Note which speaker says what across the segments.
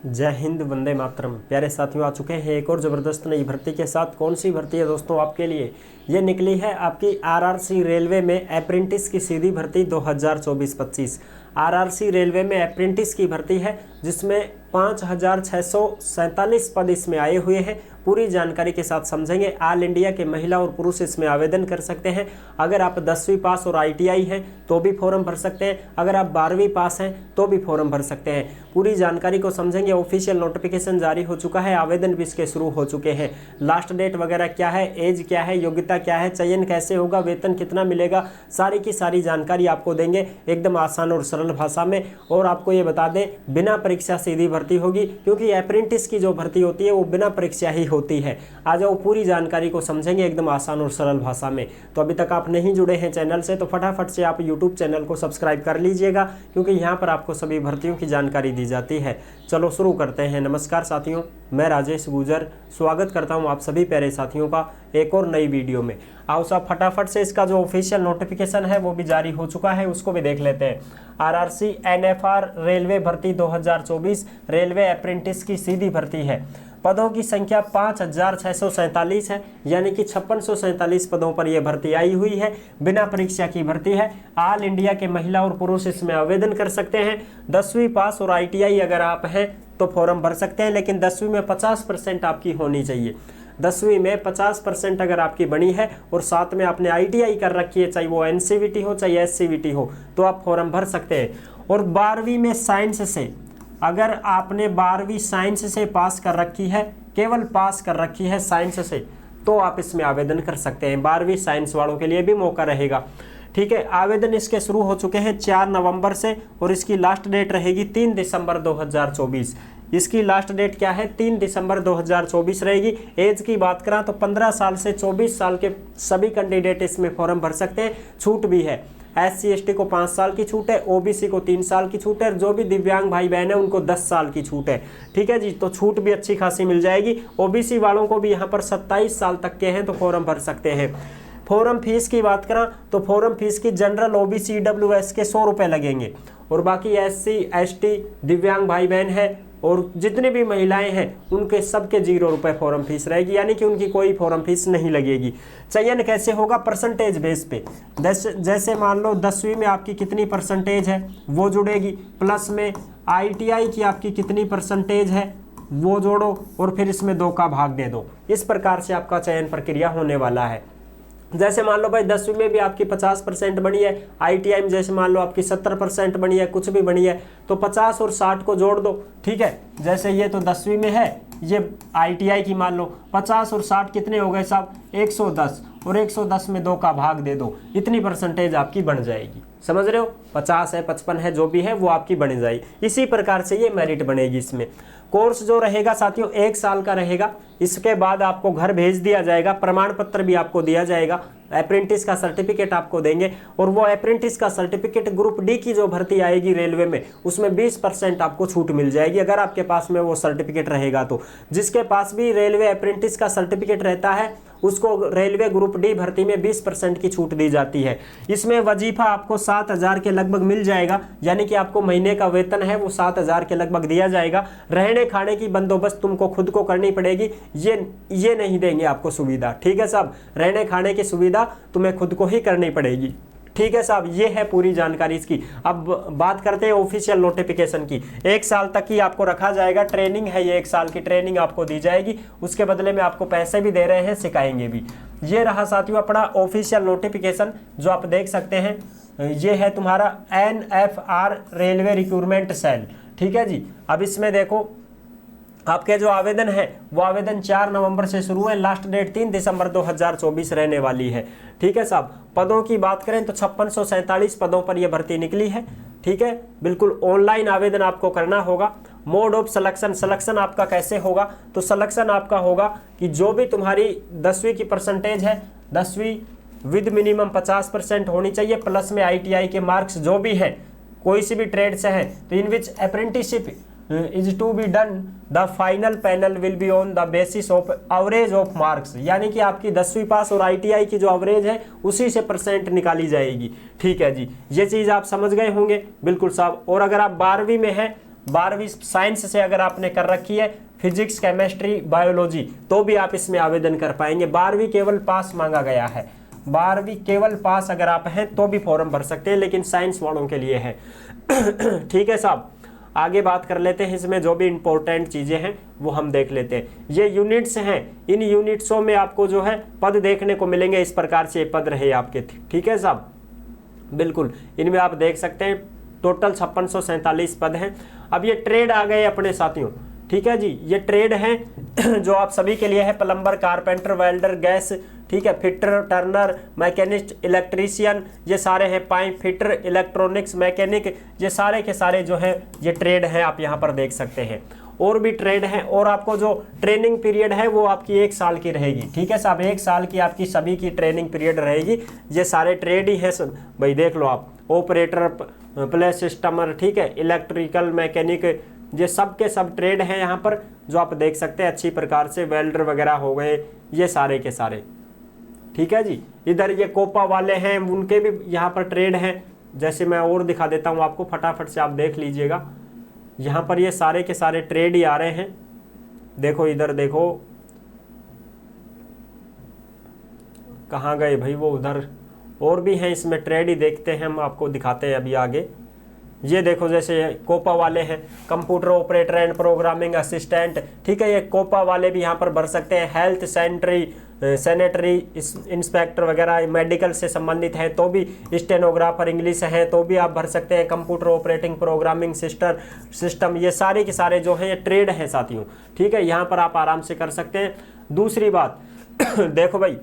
Speaker 1: जय हिंद, वंदे मातरम। प्यारे साथियों, आ चुके हैं एक और ज़बरदस्त नई भर्ती के साथ। कौन सी भर्ती है दोस्तों आपके लिए? ये निकली है आपकी आरआरसी रेलवे में अप्रेंटिस की सीधी भर्ती 2024-25। आरआरसी रेलवे में अप्रेंटिस की भर्ती है जिसमें 5,647 पद इसमें आए हुए हैं। पूरी जानकारी के साथ समझेंगे। ऑल इंडिया के महिला और पुरुष इसमें आवेदन कर सकते हैं। अगर आप 10वीं पास और आईटीआई हैं तो भी फॉर्म भर सकते हैं। अगर आप 12वीं पास हैं तो भी फॉर्म भर सकते हैं। पूरी जानकारी को समझेंगे। ऑफिशियल नोटिफिकेशन जारी हो चुका है, आवेदन भी इसके शुरू हो चुके हैं। लास्ट डेट वगैरह क्या है, एज क्या है, योग्यता क्या है, चयन कैसे होगा, वेतन कितना मिलेगा, सारी की सारी जानकारी आपको देंगे एकदम आसान और सरल भाषा में। और आपको ये बता दें, बिना परीक्षा सीधी भर्ती होगी, क्योंकि अप्रेंटिस की जो भर्ती होती है वो बिना परीक्षा ही होती है। आ जाओ, पूरी जानकारी को समझेंगे एकदम आसान और सरल भाषा में। तो अभी तक आप नहीं जुड़े हैं चैनल से तो फटाफट से आप यूट्यूब चैनल को सब्सक्राइब कर लीजिएगा, क्योंकि यहाँ पर आपको सभी भर्तियों की जानकारी दी जाती है। चलो शुरू करते हैं। नमस्कार साथियों, मैं राजेश गुजर स्वागत करता हूँ आप सभी प्यारे साथियों का एक और नई वीडियो में। आओ साहब, फटाफट से इसका जो ऑफिशियल नोटिफिकेशन है वो भी जारी हो चुका है, उसको भी देख लेते हैं। आरआरसी एनएफआर रेलवे भर्ती 2024 रेलवे अप्रेंटिस की सीधी भर्ती है। पदों की संख्या 5,647 है, यानी कि 5647 पदों पर यह भर्ती आई हुई है। बिना परीक्षा की भर्ती है। ऑल इंडिया के महिला और पुरुष इसमें आवेदन कर सकते हैं। 10वीं पास और आईटीआई अगर आप हैं तो फॉर्म भर सकते हैं, लेकिन 10वीं में 50% आपकी होनी चाहिए। 10वीं में 50% अगर आपकी बनी है और साथ में आपने आईटीआई कर रखी है, चाहे वो एनसीवीटी हो चाहे एससीवीटी हो, तो आप फॉर्म भर सकते हैं। और 12वीं में साइंस से, अगर आपने 12वीं साइंस से पास कर रखी है, केवल पास कर रखी है साइंस से, तो आप इसमें आवेदन कर सकते हैं। 12वीं साइंस वालों के लिए भी मौका रहेगा। ठीक है, आवेदन इसके शुरू हो चुके हैं 4 नवंबर से और इसकी लास्ट डेट रहेगी 3 दिसंबर 2024। इसकी लास्ट डेट क्या है? 3 दिसंबर 2024 रहेगी। एज की बात करें तो 15 साल से 24 साल के सभी कैंडिडेट इसमें फॉर्म भर सकते हैं। छूट भी है। SC/ST को 5 साल की छूट है, OBC को 3 साल की छूट है, और जो भी दिव्यांग भाई बहन है उनको 10 साल की छूट है। ठीक है जी, तो छूट भी अच्छी खासी मिल जाएगी। OBC वालों को भी यहाँ पर 27 साल तक के हैं तो फॉर्म भर सकते हैं। फॉर्म फीस की बात करें तो फॉर्म फीस की जनरल OBC EWS के 100 रुपये लगेंगे, और बाकी SC/ST दिव्यांग भाई बहन है और जितने भी महिलाएं हैं उनके सबके 0 रुपये फॉर्म फीस रहेगी, यानी कि उनकी कोई फॉर्म फीस नहीं लगेगी। चयन कैसे होगा? परसेंटेज बेस पे। जैसे मान लो 10वीं में आपकी कितनी परसेंटेज है वो जुड़ेगी, प्लस में ITI की आपकी कितनी परसेंटेज है वो जोड़ो, और फिर इसमें 2 का भाग दे दो। इस प्रकार से आपका चयन प्रक्रिया होने वाला है। जैसे मान लो भाई 10वीं में भी आपकी 50% बनी है, ITI में जैसे मान लो आपकी 70% बनी है, कुछ भी बनी है, तो 50 और 60 को जोड़ दो। ठीक है, जैसे ये तो 10वीं में है, ये ITI की मान लो 50 और 60 कितने हो गए साहब? 110, और 110 में 2 का भाग दे दो, इतनी परसेंटेज आपकी बन जाएगी। समझ रहे हो? 50 है, 55 है, जो भी है वो आपकी बन जाएगी। इसी प्रकार से ये मेरिट बनेगी। इसमें कोर्स जो रहेगा साथियों 1 साल का रहेगा। इसके बाद आपको घर भेज दिया जाएगा, प्रमाण पत्र भी आपको दिया जाएगा, अप्रेंटिस का सर्टिफिकेट आपको देंगे, और वो अप्रेंटिस का सर्टिफिकेट ग्रुप डी की जो भर्ती आएगी रेलवे में, उसमें 20% आपको छूट मिल जाएगी अगर आपके पास में वो सर्टिफिकेट रहेगा तो। जिसके पास भी रेलवे अप्रेंटिस का सर्टिफिकेट रहता है उसको रेलवे ग्रुप डी भर्ती में 20% की छूट दी जाती है। इसमें वजीफा आपको 7,000 के लगभग मिल जाएगा, यानी कि आपको महीने का वेतन है वो 7,000 के लगभग दिया जाएगा। रहने खाने की बंदोबस्त तुमको खुद को करनी पड़ेगी, ये नहीं देंगे आपको सुविधा। ठीक है साहब, रहने खाने की सुविधा तुम्हें खुद को ही करनी पड़ेगी। ठीक है साहब, ये है पूरी जानकारी इसकी। अब बात करते हैं ऑफिशियल नोटिफिकेशन की। 1 साल तक ही आपको रखा जाएगा, ट्रेनिंग है ये, 1 साल की ट्रेनिंग आपको दी जाएगी। उसके बदले में आपको पैसे भी दे रहे हैं, सिखाएंगे भी। ये रहा साथियों अपना ऑफिशियल नोटिफिकेशन जो आप देख सकते हैं। ये है तुम्हारा NFR रेलवे रिक्रूटमेंट सेल। ठीक है जी, अब इसमें देखो आपके जो आवेदन है वो आवेदन 4 नवंबर से शुरू है, लास्ट डेट 3 दिसंबर 2024 रहने वाली है। ठीक है साहब, पदों की बात करें तो 5647 पदों पर यह भर्ती निकली है। ठीक है, बिल्कुल ऑनलाइन आवेदन आपको करना होगा। मोड ऑफ सिलेक्शन आपका कैसे होगा? तो सिलेक्शन आपका होगा कि जो भी तुम्हारी 10वीं की परसेंटेज है, 10वीं विद मिनिमम 50% होनी चाहिए, प्लस में ITI के मार्क्स जो भी हैं, कोई सी भी ट्रेड से हैं, तो इन विच apprenticeship is to be done, the final panel will be on the basis of average of marks, यानी कि आपकी 10वीं पास और ITI की जो एवरेज है उसी से परसेंट निकाली जाएगी। ठीक है जी, ये चीज़ आप समझ गए होंगे बिल्कुल साहब। और अगर आप 12वीं में हैं 12वीं साइंस से अगर आपने कर रखी है, फिजिक्स, केमिस्ट्री, बायोलॉजी, तो भी आप इसमें आवेदन कर पाएंगे। 12वीं केवल पास मांगा गया है, 12वीं केवल पास अगर आप हैं तो भी फॉर्म भर सकते हैं, लेकिन साइंस वालों के लिए है। ठीक है साहब, आगे बात कर लेते हैं, इसमें जो भी इंपॉर्टेंट चीज़ें हैं वो हम देख लेते हैं। ये यूनिट्स हैं, इन यूनिट्सों में आपको जो है पद देखने को मिलेंगे, इस प्रकार से पद रहे आपके। ठीक है साहब, बिल्कुल, इनमें आप देख सकते हैं टोटल 5647 पद हैं। अब ये ट्रेड आ गए अपने साथियों। ठीक है जी, ये ट्रेड हैं जो आप सभी के लिए है, प्लम्बर, कारपेंटर, वेल्डर, गैस, ठीक है, फिटर, टर्नर, मैकेनिस्ट, इलेक्ट्रीशियन, ये सारे हैं, पाइप फिटर, इलेक्ट्रॉनिक्स, मैकेनिक, ये सारे के सारे जो है ये ट्रेड हैं, आप यहाँ पर देख सकते हैं। और भी ट्रेड हैं, और आपको जो ट्रेनिंग पीरियड है वो आपकी 1 साल की रहेगी। ठीक है साहब, 1 साल की आपकी सभी की ट्रेनिंग पीरियड रहेगी। ये सारे ट्रेड ही हैं भाई, देख लो आप, ऑपरेटर, प्लेस सिस्टमर, ठीक है, इलेक्ट्रिकल, मैकेनिक, ये सब के सब ट्रेड हैं यहाँ पर, जो आप देख सकते हैं अच्छी प्रकार से। वेल्डर वगैरह हो गए, ये सारे के सारे। ठीक है जी, इधर ये कोपा वाले हैं, उनके भी यहाँ पर ट्रेड हैं। जैसे मैं और दिखा देता हूँ आपको, फटाफट से आप देख लीजिएगा, यहाँ पर ये सारे के सारे ट्रेड ही आ रहे हैं। देखो इधर देखो, कहाँ गए भाई वो, उधर और भी हैं इसमें ट्रेड ही, देखते हैं हम, आपको दिखाते हैं अभी आगे। ये देखो, जैसे कोपा वाले हैं, computer operator and programming assistant, ठीक है, ये कोपा वाले भी यहाँ पर भर सकते हैं। हेल्थ सैनिटरी इंस्पेक्टर वगैरह, मेडिकल से संबंधित है तो भी, स्टेनोग्राफर इंग्लिश है तो भी आप भर सकते हैं। कंप्यूटर ऑपरेटिंग प्रोग्रामिंग सिस्टम, ये सारे के सारे जो हैं ये ट्रेड हैं साथियों। ठीक है, यहाँ पर आप आराम से कर सकते हैं। दूसरी बात देखो भाई,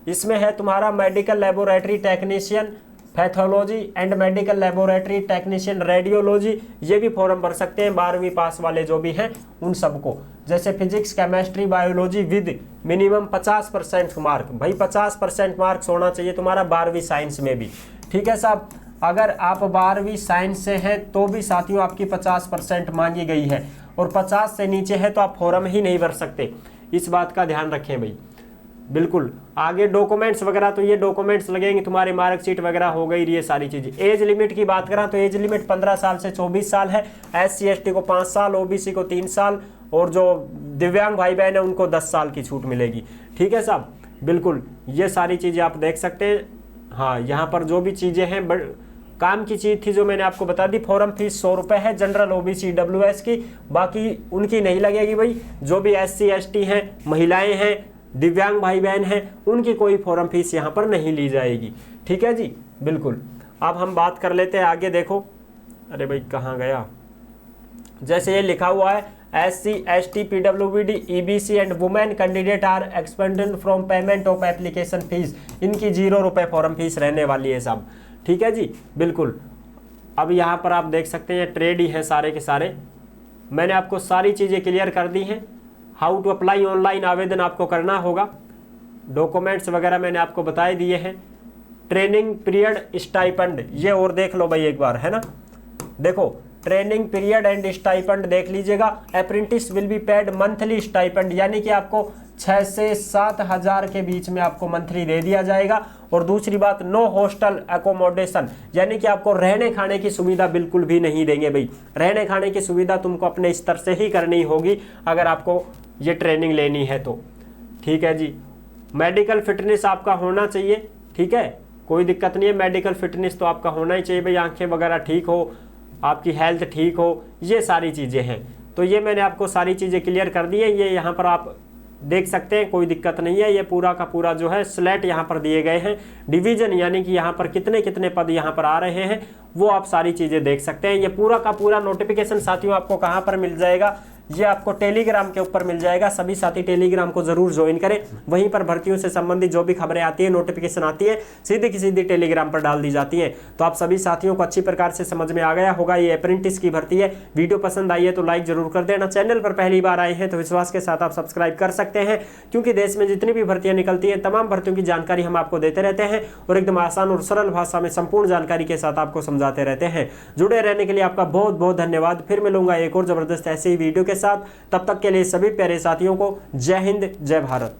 Speaker 1: इसमें है तुम्हारा medical laboratory technician, pathology and medical laboratory technician, radiology, ये भी फॉर्म भर सकते हैं 12वीं पास वाले जो भी हैं उन सबको। जैसे physics, chemistry, biology with minimum 50% mark, भाई 50% मार्क्स होना चाहिए तुम्हारा 12वीं साइंस में भी। ठीक है साहब, अगर आप 12वीं साइंस से हैं तो भी साथियों आपकी 50% मांगी गई है, और 50 से नीचे है तो आप फॉर्म ही नहीं भर सकते, इस बात का ध्यान रखें भाई। बिल्कुल, आगे डॉक्यूमेंट्स वगैरह, तो ये डॉक्यूमेंट्स लगेंगे तुम्हारे, मार्कशीट वगैरह हो गई, ये सारी चीज़ें। एज लिमिट की बात करें तो एज लिमिट 15 साल से 24 साल है। SC ST को 5 साल, OBC को 3 साल, और जो दिव्यांग भाई बहन है उनको 10 साल की छूट मिलेगी। ठीक है साहब, बिल्कुल, ये सारी चीज़ें आप देख सकते हैं। हाँ, यहाँ पर जो भी चीज़ें हैं, काम की चीज़ थी जो मैंने आपको बता दी। फॉर्म फीस 100 रुपये है, जनरल, OBC, WS की, बाकी उनकी नहीं लगेगी भाई। जो भी SC ST हैं, महिलाएँ हैं, दिव्यांग भाई बहन हैं, उनकी कोई फॉर्म फीस यहाँ पर नहीं ली जाएगी। ठीक है जी, बिल्कुल। अब हम बात कर लेते हैं आगे, देखो, अरे भाई कहाँ गया, जैसे ये लिखा हुआ है, SC ST PWD EBC and women candidate are expended from payment of application fees, इनकी 0 रुपये फॉर्म फीस रहने वाली है साहब। ठीक है जी, बिल्कुल। अब यहाँ पर आप देख सकते हैं ट्रेड ही है सारे के सारे, मैंने आपको सारी चीज़ें क्लियर कर दी हैं। हाउ टू अप्लाई, ऑनलाइन आवेदन आपको करना होगा, डॉक्यूमेंट्स वगैरह मैंने आपको बताए दिए हैं। ट्रेनिंग पीरियड, स्टाइपेंड, ये और देख लो भाई एक बार, है ना, देखो ट्रेनिंग पीरियड एंड स्टाइपेंड देख लीजिएगा। Apprentice will be paid monthly stipend, यानी कि आपको 6 से 7 हज़ार के बीच में आपको मंथली दे दिया जाएगा। और दूसरी बात, नो हॉस्टल एकोमोडेशन, यानी कि आपको रहने खाने की सुविधा बिल्कुल भी नहीं देंगे भाई। रहने खाने की सुविधा तुमको अपने स्तर से ही करनी होगी अगर आपको ये ट्रेनिंग लेनी है तो। ठीक है जी, मेडिकल फिटनेस आपका होना चाहिए। ठीक है, कोई दिक्कत नहीं है, मेडिकल फिटनेस तो आपका होना ही चाहिए भाई, आंखें वगैरह ठीक हो, आपकी हेल्थ ठीक हो, ये सारी चीज़ें हैं। तो ये मैंने आपको सारी चीज़ें क्लियर कर दी है, ये यहाँ पर आप देख सकते हैं, कोई दिक्कत नहीं है। ये पूरा का पूरा जो है स्लैट यहाँ पर दिए गए हैं, डिवीजन यानी कि यहाँ पर कितने कितने पद यहाँ पर आ रहे हैं वो आप सारी चीज़ें देख सकते हैं। ये पूरा का पूरा नोटिफिकेशन साथियों आपको कहाँ पर मिल जाएगा, ये आपको टेलीग्राम के ऊपर मिल जाएगा। सभी साथी टेलीग्राम को जरूर ज्वाइन करें, वहीं पर भर्तियों से संबंधित जो भी खबरें आती है, नोटिफिकेशन आती है, सीधी की सीधी टेलीग्राम पर डाल दी जाती है। तो आप सभी साथियों को अच्छी प्रकार से समझ में आ गया होगा, ये अप्रेंटिस की भर्ती है। वीडियो पसंद आई है तो लाइक जरूर कर देना, चैनल पर पहली बार आए हैं तो विश्वास के साथ आप सब्सक्राइब कर सकते हैं, क्योंकि देश में जितनी भी भर्तियां निकलती हैं तमाम भर्तियों की जानकारी हम आपको देते रहते हैं और एकदम आसान और सरल भाषा में संपूर्ण जानकारी के साथ आपको समझाते रहते हैं। जुड़े रहने के लिए आपका बहुत बहुत धन्यवाद। फिर मिलूंगा एक और जबरदस्त ऐसे ही वीडियो के साथ, तब तक के लिए सभी प्यारे साथियों को जय हिंद, जय भारत।